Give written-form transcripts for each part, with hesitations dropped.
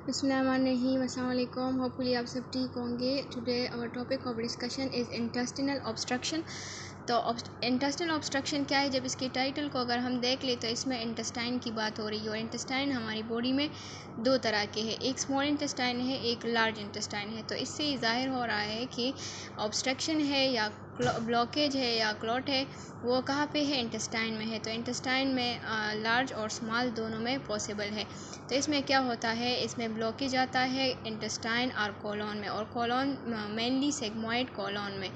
बिस्मिल्लाहिर्रहमानिर्रहीम, अस्सलाम वालेकुम। होपफुली आप सब ठीक होंगे। Today our topic of discussion is intestinal obstruction. तो इंटेस्टिनल ऑब्स्ट्रक्शन क्या है? जब इसके टाइटल को अगर हम देख ले तो इसमें इंटेस्टाइन की बात हो रही है। और इंटेस्टाइन हमारी बॉडी में दो तरह के हैं, एक स्मॉल इंटेस्टाइन है, एक लार्ज इंटेस्टाइन है। तो इससे ज़ाहिर हो रहा है कि ऑब्स्ट्रक्शन है या ब्लॉकेज है या क्लॉट है वो कहाँ पे है? इंटेस्टाइन में है। तो इंटेस्टाइन में लार्ज और स्मॉल दोनों में पॉसिबल है। तो इसमें क्या होता है, इसमें ब्लॉकेज आता है इंटेस्टाइन और कोलोन में, और कोलोन मेनली सेगमॉइड कोलोन में।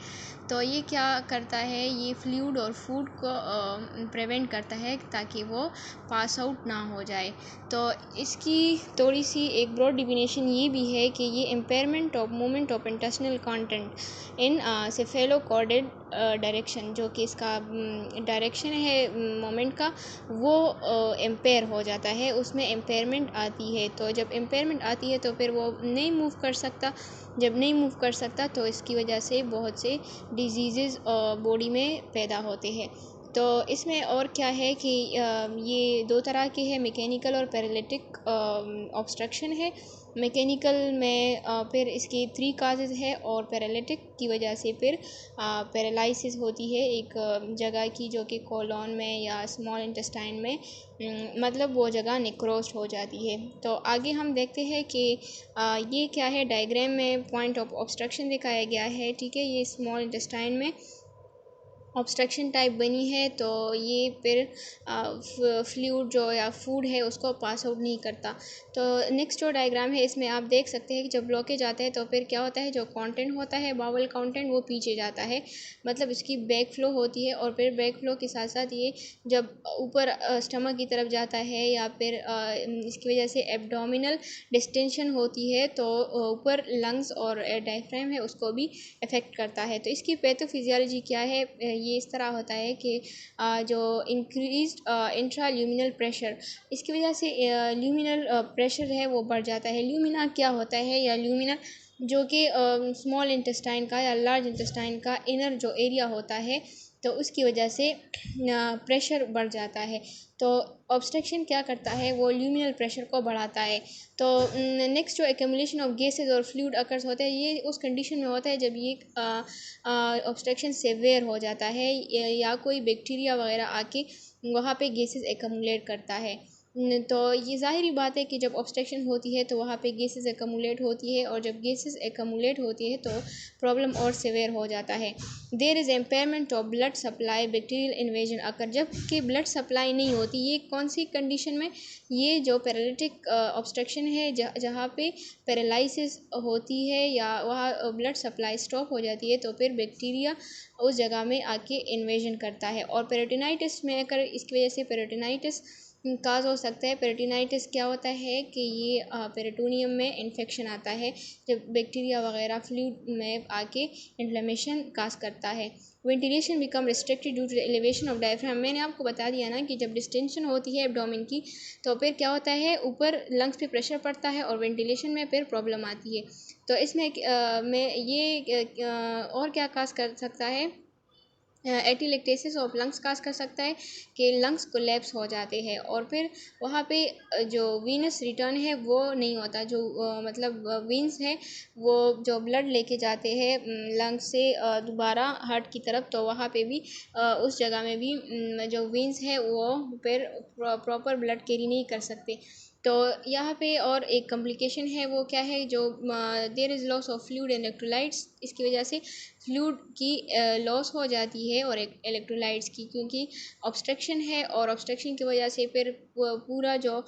तो ये क्या करता है, ये फ्लूइड और फूड को प्रिवेंट करता है ताकि वो पास आउट ना हो जाए। तो इसकी थोड़ी सी एक ब्रॉड डिफिनेशन ये भी है कि ये impairment of movement of intestinal content in cephalocaudal direction, जो कि इसका डायरेक्शन है मोमेंट का, वो इम्पेयर हो जाता है, उसमें इम्पेयरमेंट आती है। तो जब इम्पेयरमेंट आती है तो फिर वो नहीं मूव कर सकता। जब नहीं मूव कर सकता तो इसकी वजह से बहुत से डिजीज़ बॉडी में पैदा होते हैं। तो इसमें और क्या है कि ये दो तरह के हैं, मैकेनिकल और पैरालिटिक ऑब्स्ट्रक्शन है। मैकेनिकल में फिर इसकी 3 काजेज़ है, और पैरालिटिक की वजह से फिर पैरालिसिस होती है एक जगह की, जो कि कोलोन में या स्मॉल इंटेस्टाइन में मतलब वो जगह नेक्रोस्ड हो जाती है। तो आगे हम देखते हैं कि ये क्या है। डायग्राम में पॉइंट ऑफ ऑब्स्ट्रक्शन दिखाया गया है, ठीक है। ये स्मॉल इंटेस्टाइन में ऑब्स्ट्रक्शन टाइप बनी है, तो ये फिर फ्लूइड जो या फूड है उसको पास आउट नहीं करता। तो नेक्स्ट जो डायग्राम है इसमें आप देख सकते हैं कि जब ब्लॉकेज आता है तो फिर क्या होता है, जो कंटेंट होता है बाउल कंटेंट वो पीछे जाता है, मतलब इसकी बैक फ्लो होती है। और फिर बैक फ्लो के साथ साथ ये जब ऊपर स्टमक की तरफ जाता है या फिर इसकी वजह से एब्डोमिनल डिस्टेंशन होती है, तो ऊपर लंग्स और डायफ्राम है उसको भी अफेक्ट करता है। तो इसकी पैथोफिजियोलॉजी क्या है, ये इस तरह होता है कि जो इंक्रीज्ड इंट्राल्यूमिनल प्रेशर, इसकी वजह से ल्यूमिनल प्रेशर है वो बढ़ जाता है। ल्यूमिना क्या होता है, या ल्यूमिना जो कि स्मॉल इंटेस्टाइन का या लार्ज इंटेस्टाइन का इनर जो एरिया होता है, तो उसकी वजह से प्रेशर बढ़ जाता है। तो ऑब्स्ट्रक्शन क्या करता है, वो ल्यूमिनल प्रेशर को बढ़ाता है। तो नेक्स्ट जो एक्यूमुलेशन ऑफ गैसेस और फ्लूइड अकर्स होता है, ये उस कंडीशन में होता है जब ये ऑब्स्ट्रक्शन सेवियर हो जाता है या कोई बैक्टीरिया वगैरह आके वहाँ पे गैसेस एक्यूमुलेट करता है। तो ये ज़ाहिरी बात है कि जब ऑब्स्ट्रक्शन होती है तो वहाँ पे गैसेस एक्यूमुलेट होती है, और जब गैसेस एक्यूमुलेट होती है तो प्रॉब्लम और सिवियर हो जाता है। There is impairment of blood supply, bacterial invasion occur, जबकि ब्लड सप्लाई नहीं होती। ये कौन सी कंडीशन में? ये जो पैरालिटिक ऑब्स्ट्रक्शन है, जहाँ पे पैरालिसिस होती है या वहाँ ब्लड सप्लाई स्टॉप हो जाती है, तो फिर बैक्टीरिया उस जगह में आके इन्वेजन करता है। और पेरिटोनाइटिस में अगर इसकी वजह से पेरिटोनाइटिस काज हो सकता है। पेरिटोनाइटिस क्या होता है कि ये पेरिटोनियम में इन्फेक्शन आता है, जब बैक्टीरिया वगैरह फ्लूइड में आके इन्फ्लेमेशन काज करता है। Ventilation become restricted due to the elevation of diaphragm. मैंने आपको बता दिया ना कि जब डिस्टेंशन होती है एब्डोमेन की, तो फिर क्या होता है, ऊपर लंग्स पे प्रेशर पड़ता है और वेंटिलेशन में फिर प्रॉब्लम आती है। तो इसमें में ये और क्या काज कर सकता है, एटीलेक्टेसिस ऑफ लंग्स काज कर सकता है कि लंग्स कोलैप्स हो जाते हैं, और फिर वहाँ पे जो वीनस रिटर्न है वो नहीं होता। जो मतलब वीन्स है वो जो ब्लड लेके जाते हैं लंग्स से दोबारा हार्ट की तरफ, तो वहाँ पे भी उस जगह में भी जो वीन्स है वो फिर प्रॉपर ब्लड कैरी नहीं कर सकते। तो यहाँ पे और एक कॉम्प्लिकेशन है, वो क्या है, जो there is loss of fluid and electrolytes. इसकी वजह से फ्लूइड की लॉस हो जाती है और इलेक्ट्रोलाइट्स की, क्योंकि ऑब्स्ट्रक्शन है, और ऑब्स्ट्रक्शन की वजह से फिर पूरा जो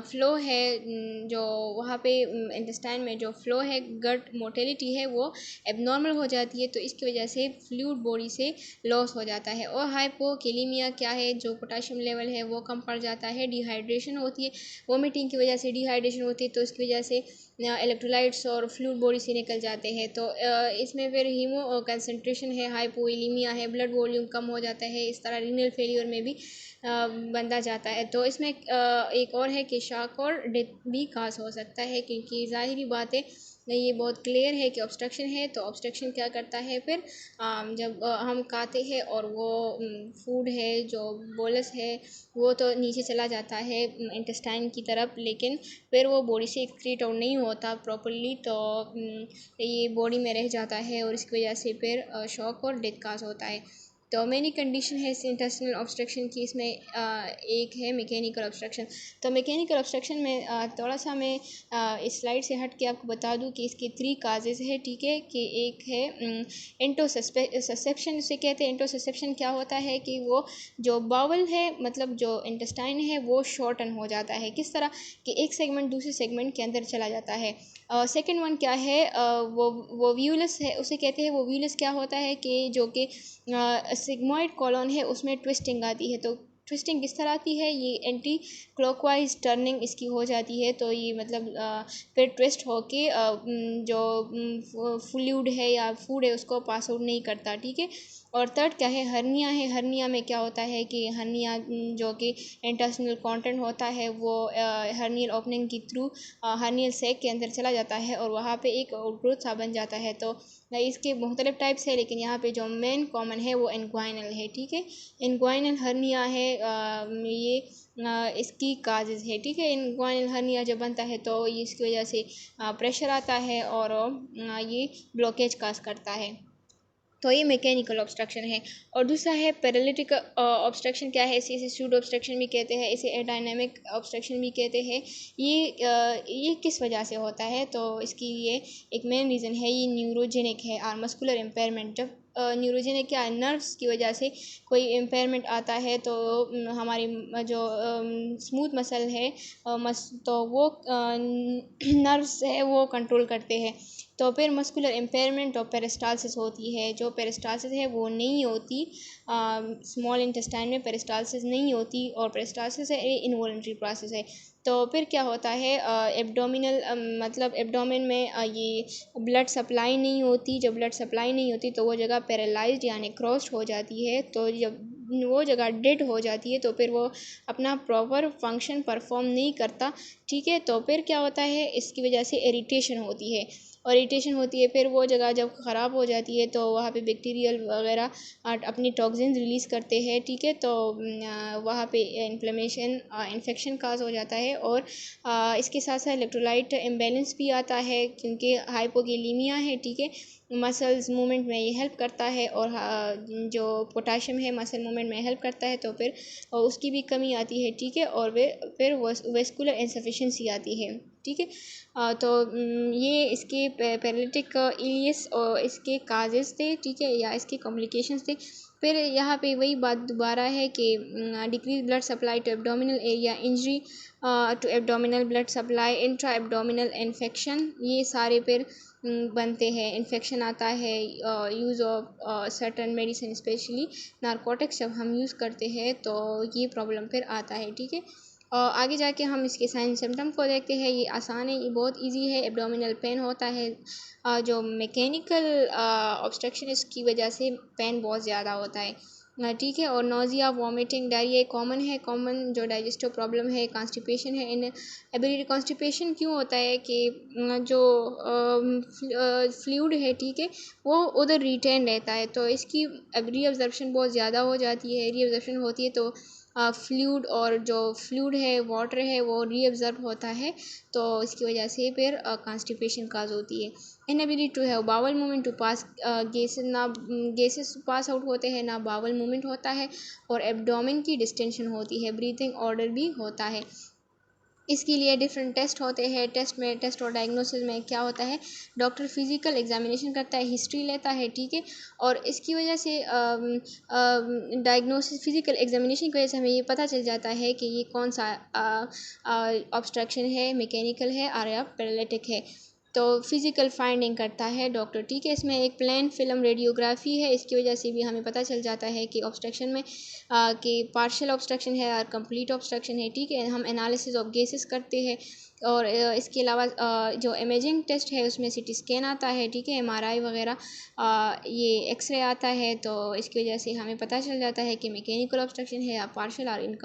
फ़्लो है, जो वहाँ पे इंटेस्टाइन में जो फ़्लो है, गट मोटिलिटी है, वो एबनॉर्मल हो जाती है। तो इसकी वजह से फ्लूइड बॉडी से लॉस हो जाता है। और हाइपोकैलेमिया क्या है, जो पोटाशियम लेवल है वो कम पड़ जाता है। डिहाइड्रेशन होती है, वोमिटिंग की वजह से डिहाइड्रेशन होती है, तो इसकी वजह से इलेक्ट्रोलाइट्स और फ्लूइड बॉडी से निकल जाते हैं। तो इसमें फिर हीमो कंसंट्रेशन है, हाइपोइलीमिया है, ब्लड वॉल्यूम कम हो जाता है। इस तरह रीनल फेलियर में भी बंदा जाता है। तो इसमें एक और है कि शॉक और डेथ भी काज हो सकता है, क्योंकि ज़ाहिरी बात है ये बहुत क्लियर है कि ऑब्स्ट्रक्शन है। तो ऑब्स्ट्रक्शन क्या करता है फिर, जब हम खाते हैं और वो फूड है जो बोलस है वो तो नीचे चला जाता है इंटेस्टाइन की तरफ, लेकिन फिर वो बॉडी से एक्सक्रीट आउट नहीं होता प्रॉपरली, तो ये बॉडी में रह जाता है और इसकी वजह से फिर शॉक और डेथ काज होता है। तो मेनी कंडीशन है इस इंटेस्टिनल ऑब्स्ट्रक्शन की। इसमें एक है मैकेनिकल ऑब्स्ट्रक्शन। तो मैकेनिकल ऑब्स्ट्रक्शन में थोड़ा सा मैं इस स्लाइड से हट के आपको बता दूं कि इसके 3 काजेज़ है, ठीक है। कि एक है इंटोससेप्शन, इसे कहते हैं। इंटोससेप्शन क्या होता है कि वो जो बावल है, मतलब जो इंटेस्टाइन है, वो शॉर्टन हो जाता है। किस तरह कि एक सेगमेंट दूसरे सेगमेंट के अंदर चला जाता है। सेकेंड वन क्या है, वो व्यूलस है, उसे कहते हैं। वो व्यूलस क्या होता है कि जो कि सिग्मॉइड कॉलोन है उसमें ट्विस्टिंग आती है। तो ट्विस्टिंग किस तरह आती है, ये एंटी क्लॉकवाइज टर्निंग इसकी हो जाती है। तो ये मतलब फिर ट्विस्ट होके जो फ्लूइड है या फूड है उसको पास आउट नहीं करता, ठीक है। और थर्ड क्या है, हर्निया है। हर्निया में क्या होता है कि हर्निया जो कि इंटेस्टिनल कंटेंट होता है वो हर्नियल ओपनिंग के थ्रू हर्नियल सैक के अंदर चला जाता है और वहाँ पे एक आउटग्रोथ सा बन जाता है। तो इसके मुख्तलिफ टाइप्स है, लेकिन यहाँ पे जो मेन कॉमन है वो इनग्वाइनल है, ठीक है। इनग्वाइनल हर्निया है, ये इसकी काजेज़ है, ठीक है। इनग्वाइनल हर्निया जब बनता है तो ये इसकी वजह से प्रेशर आता है और ये ब्लॉकेज काज करता है। तो ये मैकेनिकल ऑब्स्ट्रक्शन है। और दूसरा है पैरालिटिक ऑब्स्ट्रक्शन। क्या है, इसे सूडो ऑब्स्ट्रक्शन भी कहते हैं, इसे एडाइनेमिक ऑब्स्ट्रक्शन भी कहते हैं। ये किस वजह से होता है, तो इसकी ये एक मेन रीज़न है, ये न्यूरोजेनिक है और मस्कुलर इम्पेयरमेंट। जब न्यूरोजेनिक क्या है, नर्व्स की वजह से कोई इम्पेयरमेंट आता है तो हमारी जो स्मूथ मसल है तो वो नर्व्स है वो कंट्रोल करते हैं। तो फिर मस्कुलर इम्पेयरमेंट और पेरिस्टालसिस होती है। जो पेरिस्टालसिस है वो नहीं होती स्मॉल इंटेस्टाइन में, पेरिस्टालसिस नहीं होती, और पेरिस्टालसिस है इनवॉलंटरी प्रोसेस है। तो फिर क्या होता है, एब्डोमिनल मतलब एब्डोमेन में ये ब्लड सप्लाई नहीं होती। जब ब्लड सप्लाई नहीं होती तो वो जगह पैरालाइज्ड यानी क्रॉस्ड हो जाती है। तो जब वो जगह डेड हो जाती है तो फिर वो अपना प्रॉपर फंक्शन परफॉर्म नहीं करता, ठीक है। तो फिर क्या होता है, इसकी वजह से इरिटेशन होती है, और इरिटेशन होती है। फिर वो जगह जब ख़राब हो जाती है तो वहाँ पे बैक्टीरियल वगैरह अपनी टॉक्सिन्स रिलीज़ करते हैं, ठीक है। तो वहाँ पे इन्फ्लेमेशन इन्फेक्शन काज हो जाता है। और इसके साथ साथ इलेक्ट्रोलाइट इम्बैलेंस भी आता है, क्योंकि हाइपोगेलीमिया है, ठीक है। मसल्स मूवमेंट में ये हेल्प करता है, और जो पोटाशियम है मसल मूवमेंट में हेल्प करता है, तो फिर उसकी भी कमी आती है, ठीक है। और फिर वेस्कुलर इनसफिशिएंसी आती है, ठीक है। तो ये इसके पैरालिटिक इलियस और इसके काजेज़ थे, ठीक है, या इसके कॉम्प्लिकेशंस थे। फिर यहाँ पे वही बात दोबारा है कि decrease blood supply to abdominal area, injury to abdominal blood supply, intra abdominal infection, ये सारे फिर बनते हैं। इन्फेक्शन आता है, use of certain medicine specially narcotics जब हम यूज़ करते हैं तो ये प्रॉब्लम फिर आता है, ठीक है। और आगे जाके हम इसके साइन सिम्टम को देखते हैं। ये आसान है, ये बहुत इजी है। एब्डोमिनल पेन होता है, जो मैकेनिकल ऑब्स्ट्रक्शन इसकी वजह से पेन बहुत ज़्यादा होता है, ठीक है। और नोज़िया, वॉमिटिंग, डायरिया कॉमन है। कॉमन जो डाइजेस्टिव प्रॉब्लम है, कॉन्स्टिपेशन है। इन एबिलिटी कॉन्स्टिपेशन क्यों होता है कि जो फ्लूइड है, ठीक है, वो उधर रिटेन रहता है। तो इसकी रीअब्जॉर्प्शन बहुत ज़्यादा हो जाती है। रीअब्जॉर्प्शन होती है तो फ्लूइड और जो फ्लूइड है वाटर है वो रीअब्जॉर्ब होता है, तो इसकी वजह से फिर कॉन्स्टिपेशन काज होती है। Inability to have bowel movement to pass, gases pass out होते हैं, ना बावल मूवमेंट होता है, और एब्डोमेन की डिस्टेंशन होती है, ब्रीथिंग ऑर्डर भी होता है। इसके लिए डिफरेंट टेस्ट होते हैं। टेस्ट और डायग्नोसिस में क्या होता है, डॉक्टर फिजिकल एग्जामिनेशन करता है, हिस्ट्री लेता है, ठीक है। और इसकी वजह से डायग्नोसिस फिजिकल एग्जामिनेशन की वजह से हमें ये पता चल जाता है कि ये कौन सा ऑब्स्ट्रक्शन है, मैकेनिकल है और या पैरालिटिक है। तो फिज़िकल फाइंडिंग करता है डॉक्टर, ठीक है। इसमें एक प्लेन फिल्म रेडियोग्राफी है, इसकी वजह से भी हमें पता चल जाता है कि ऑब्स्ट्रक्शन में कि पार्शियल ऑब्स्ट्रक्शन है और कंप्लीट ऑब्स्ट्रक्शन है, ठीक है। हम एनालिसिस ऑफ गैसेस करते हैं, और इसके अलावा जो इमेजिंग टेस्ट है उसमें सीटी स्कैन आता है, ठीक है, एमआरआई वगैरह, ये एक्सरे आता है। तो इसकी वजह से हमें पता चल जाता है कि मैकेनिकल ऑब्स्ट्रक्शन है या पार्शियल और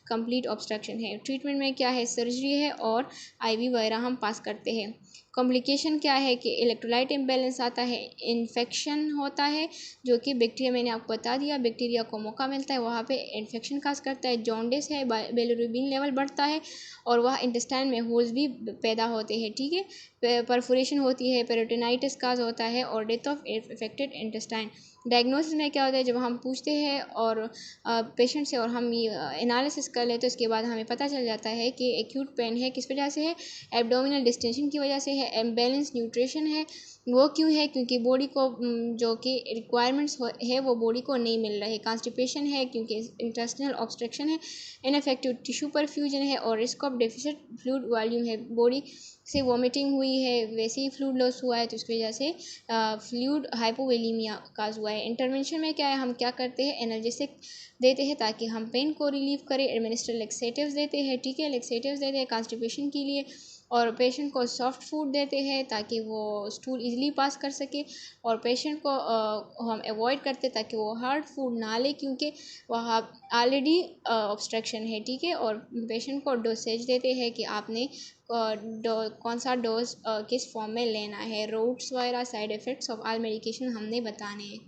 कंप्लीट ऑब्स्ट्रक्शन है। ट्रीटमेंट में क्या है, सर्जरी है और आईवी वगैरह हम पास करते हैं। कॉम्प्लिकेशन क्या है कि इलेक्ट्रोलाइट इम्बैलेंस आता है, इन्फेक्शन होता है जो कि बैक्टीरिया, मैंने आपको बता दिया, बैक्टीरिया को मौका मिलता है वहाँ पे इन्फेक्शन काज करता है। जॉन्डिस है, बिलिरुबिन लेवल बढ़ता है और वह इंटेस्टाइन में होल्स भी पैदा होते हैं, ठीक है, परफोरेशन होती है, पेरिटोनाइटिस काज होता है और death of affected intestine. Diagnosis में क्या होता है, जब हम पूछते हैं और पेशेंट से और हम ये एनालिसिस कर लेते हैं, उसके बाद हमें पता चल जाता है कि एक्यूट पेन है, किस वजह से है, एब्डोमिनल डिस्टेंशन की वजह से है, इम्बैलेंस न्यूट्रिशन है। वो क्यों है, क्योंकि बॉडी को जो कि रिक्वायरमेंट्स है वो बॉडी को नहीं मिल रहे। कॉन्स्टिपेशन है क्योंकि इंटेस्टिनल ऑब्स्ट्रक्शन है, इनफेक्टिव टिश्यू परफ्यूजन है और risk of deficit fluid volume है, बॉडी से वॉमिटिंग हुई है, वैसे ही फ्लूइड लॉस हुआ है तो उसकी वजह से फ्लूइड हाइपोवोलेमिया काज हुआ है। इंटरवेंशन में क्या है, हम क्या करते हैं, एनर्जेटिक देते हैं ताकि हम पेन को रिलीव करें, एडमिनिस्टर लेक्सेटिव्स देते हैं, ठीक है, लेक्सेटिव्स देते हैं कॉन्स्टिपेशन के लिए, और पेशेंट को सॉफ्ट फूड देते हैं ताकि वो स्टूल इजीली पास कर सके, और पेशेंट को हम अवॉइड करते हैं ताकि वो हार्ड फूड ना ले क्योंकि वहाँ ऑलरेडी ऑब्स्ट्रक्शन है, ठीक है, और पेशेंट को डोसेज देते हैं कि आपने कौन सा डोज किस फॉर्म में लेना है। रूट्स वगैरह side effects of all medication हमने बताने हैं।